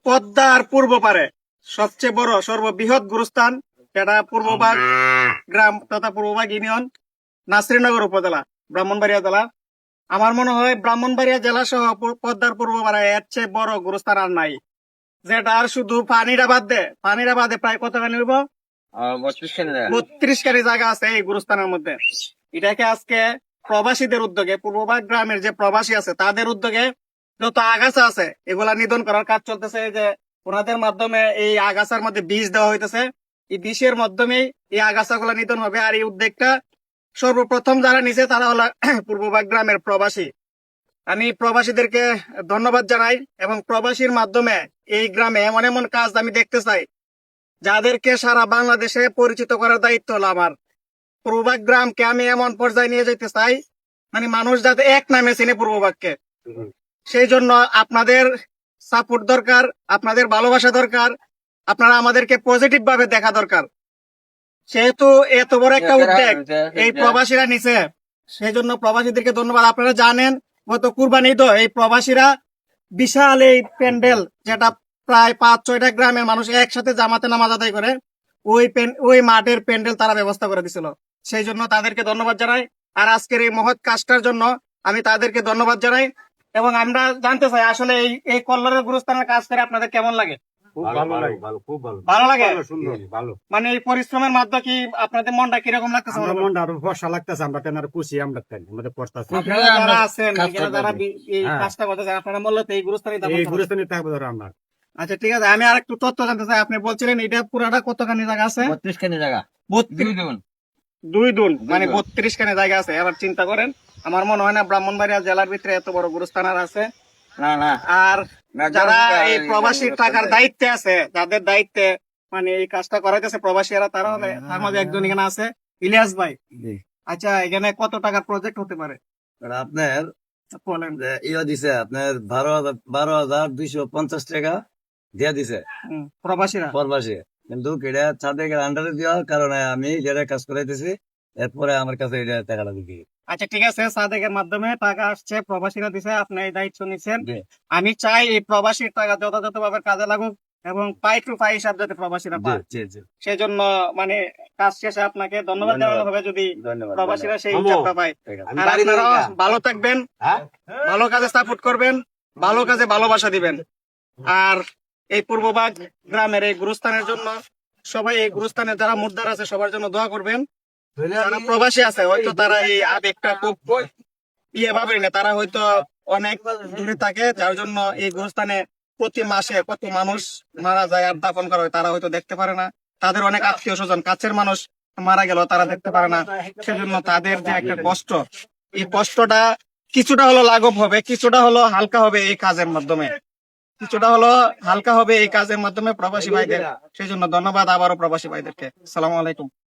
পদ্মার পূর্ব পারে সবচেয়ে বড় সর্ববৃহৎ গুরুস্থান, যেটা পূর্ববাগ গ্রাম তথা পূর্ববাগ ইউনিয়ন, নাসিরনগর উপজেলা, ব্রাহ্মণবাড়িয়া জেলা। আমার মনে হয় ব্রাহ্মণবাড়িয়া জেলা সহ পদ্মার পূর্ব পাড়ায় এর চেয়ে বড় গুরুস্থান আর নাই, যেটা আর শুধু পানিরা বাদে প্রায় কতখানি হইব, 32 খানি জায়গা আছে এই গুরুস্থানের মধ্যে। এটাকে আজকে প্রবাসীদের উদ্যোগে, পূর্ববাগ গ্রামের যে প্রবাসী আছে তাদের উদ্যোগে যত আগাছা আছে এগুলা নিধন করার কাজ চলতেছে। যে ওনাদের মাধ্যমে এই আগাছার মধ্যে বীজ দেওয়া হইতেছে, এই বিষের মাধ্যমেই এই আগাছা গুলা নিধন হবে। আর এই উদ্যোগটা সর্বপ্রথম যারা নিছে তারা হলো পূর্ববাগ গ্রামের প্রবাসী। আমি প্রবাসীদেরকে ধন্যবাদ জানাই, এবং প্রবাসীর মাধ্যমে এই গ্রামে এমন এমন কাজ আমি দেখতে চাই যাদেরকে সারা বাংলাদেশে পরিচিত করার দায়িত্ব হলো আমার। পূর্ববাগ গ্রামকে আমি এমন পর্যায়ে নিয়ে যেতে চাই, মানে মানুষ যাতে এক নামে চিনে পূর্ববাগকে। সেই জন্য আপনাদের সাপোর্ট দরকার, আপনাদের ভালোবাসা দরকার, আপনারা আমাদেরকে পজিটিভ ভাবে দেখা দরকার। সেহেতু এত বড় একটা উদ্যোগ এই প্রবাসীরা নিছে, সেই জন্য প্রবাসীদেরকে ধন্যবাদ। আপনারা জানেন গত কুরবানি ঈদ এই প্রবাসীরা বিশাল এই প্যান্ডেল, যেটা প্রায় 5-6টা গ্রামের মানুষ একসাথে জামাতে নামাজ আদায় করে, ওই মাঠের প্যান্ডেল তারা ব্যবস্থা করে দিছিল। সেই জন্য তাদেরকে ধন্যবাদ জানাই। আর আজকের এই মহৎ কাজটার জন্য আমি তাদেরকে ধন্যবাদ জানাই। এবং আমরা জানতে চাই আসলে এই কল্লোলের গুরুস্থানের কাজ করে আপনাদের কেমন লাগে? ভালো লাগে। মানে এই পরিশ্রমের মাধ্যমে কি আপনাদের মনটা কিরকম লাগতেছে? মনটা আরো বর্ষা লাগতেছে, আমরা তেনার খুশি, আমরা আমাদের পড়তেছি। যারা আছেন যারা এই কাজটা করতেছেন, আপনারা মূলত এই গুরুস্থানে এই গুরুস্থানে থাকবো ধরো আমরা। আচ্ছা ঠিক আছে, আমি আর একটু তথ্য জানতে চাই। আপনি বলছিলেন এটা পুরাটা কতখানি জায়গা আছে? 32 খানি জায়গা, 2 দুন, মানে 32 খানি জায়গা আছে। এবার চিন্তা করেন, আমার মনে হয় না ব্রাহ্মণবাড়িয়া জেলার ভিতরে এত বড় গুরুস্থান আর আছে। না আর যারা এই প্রবাসী টাকার দায়িত্বে আছে, যাদের দায়িত্বে মানে এই কাজটা করাইতেছে প্রবাসীরা, তারা হলে তার মধ্যে একজন এখানে আছে, ইলিয়াস ভাই। আচ্ছা, এখানে কত টাকার প্রজেক্ট হতে পারে আপনার বলেন? ইয়া দিছে আপনার 12,250 টাকা দিয়া দিছে প্রবাসীরা পরবাসী, কিন্তু এটা সাদেকের আন্ডারে দেওয়ার কারণে আমি যেটা কাজ করাইতেছি, এরপরে আমার কাছে এটা টাকাটা দিবি। আচ্ছা ঠিক আছে, সাদেকের মাধ্যমে টাকা আসছে, প্রবাসীরা দিছে, আপনি এই দায়িত্ব নিচ্ছেন। আমি চাই এই প্রবাসীর টাকা যথাযথ ভাবে কাজে লাগুক, এবং পাই টু পাই হিসাব যাতে প্রবাসীরা পায়। সেই জন্য মানে কাজ শেষে আপনাকে ধন্যবাদ জানানো হবে যদি প্রবাসীরা সেই হিসাবটা পায়। আর আপনারা ভালো থাকবেন, ভালো কাজে সাপোর্ট করবেন, ভালো কাজে ভালোবাসা দিবেন। আর এই পূর্ববাগ গ্রামের এই গুরুস্থানের জন্য সবাই, এই গুরুস্থানের যারা মুদ্দার আছে সবার জন্য দোয়া করবেন। যারা প্রবাসী আছে হয়তো তারা এই আবেগটা খুব ভাবে না, তারা হয়তো অনেক দূরে থাকে, যার জন্য এই গুরুস্থানে প্রতি মাসে কত মানুষ মারা যায় আর দাফন করা হয় তারা হয়তো দেখতে পারে না। তাদের অনেক আত্মীয় স্বজন, কাছের মানুষ মারা গেল, তারা দেখতে পারে না। সেজন্য তাদের যে একটা কষ্ট, এই কষ্টটা কিছুটা হলো লাঘব হবে, কিছুটা হলো হালকা হবে এই কাজের মাধ্যমে, প্রবাসী ভাইদের। সেই জন্য ধন্যবাদ আবারও প্রবাসী ভাইদেরকে। আসসালামু আলাইকুম।